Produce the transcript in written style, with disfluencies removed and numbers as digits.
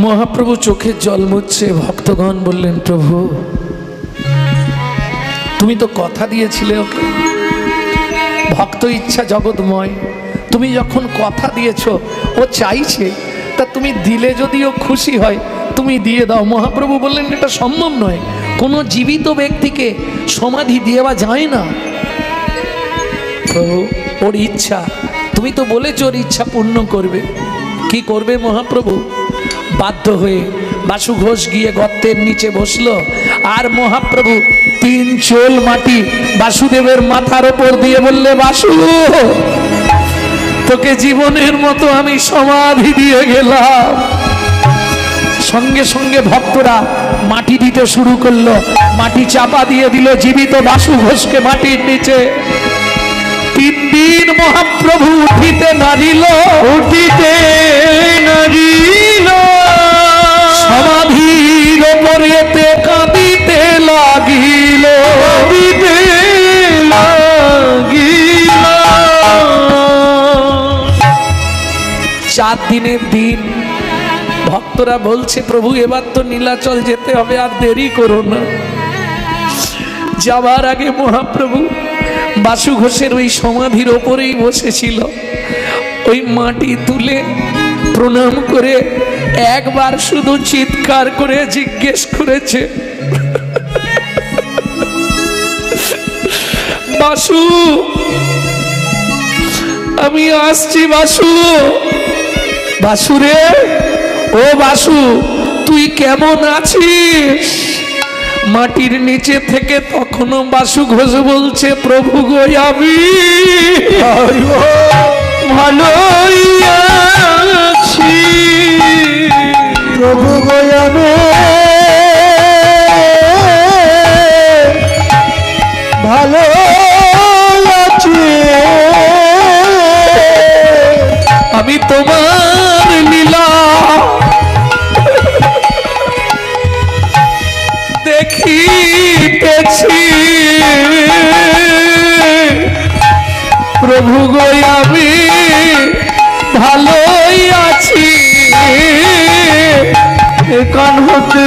মহাপ্রভু চোখের জল মুছছে। ভক্তগণ বললেন, প্রভু তুমি তো কথা দিয়েছিলে ওকে, ভক্ত ইচ্ছা জগৎময়, তুমি যখন কথা দিয়েছো ও চাইছে, তা তুমি দিলে যদি ও খুশি হয় তুমি দিয়ে দাও। মহাপ্রভু বললেন, এটা সম্ভব নয়, কোনো জীবিত ব্যক্তিকে সমাধি দেওয়া যায় না। প্রভু ওর ইচ্ছা, তুমি তো বলেছ ওর ইচ্ছা পূর্ণ করবে। কি করবে মহাপ্রভু? বাধ্য হয়ে বাসু ঘোষ গিয়ে গর্তের নিচে বসলো, আর মহাপ্রভু 3 চোল মাটি বাসুদেবের মাথার ওপর দিয়ে বললে, বাসু তোকে জীবনের মতো আমি সমাধি দিয়ে গেলাম। সঙ্গে সঙ্গে ভক্তরা মাটি দিতে শুরু করলো, মাটি চাপা দিয়ে দিল জীবিত বাসু ঘোষকে মাটির নিচে। 3 দিন মহাপ্রভু উঠিতে নারিল, উঠিতে নারিল, সমাধির ওপরেতে কাঁদিতে লাগিল, কাঁদিতে লাগিল। 4 দিনের দিন ভক্তরা বলছে, প্রভু এবার তো নীলাচল যেতে হবে, আর দেরি করো না। যাবার আগে মহাপ্রভু বাসু ঘোষের ওই সমাধির ওপরেই বসেছিল। ওই মাটি তুলে প্রণাম করে একবার শুধু চিৎকার করে জিজ্ঞেস করেছে, বাসু আমি আসছি। বাসু, বাসু রে, ও বাসু তুই কেমন আছিস? মাটির নিচে থেকে তখনও বাসু ঘোষ বলছে, প্রভু গো আমি ভালোই আছি, প্রভু গো আমি ভালো আছি, আমি তোমার লীলা দেখিতেছি, প্রভু গো আমি ভালোই আছি, এখান হতে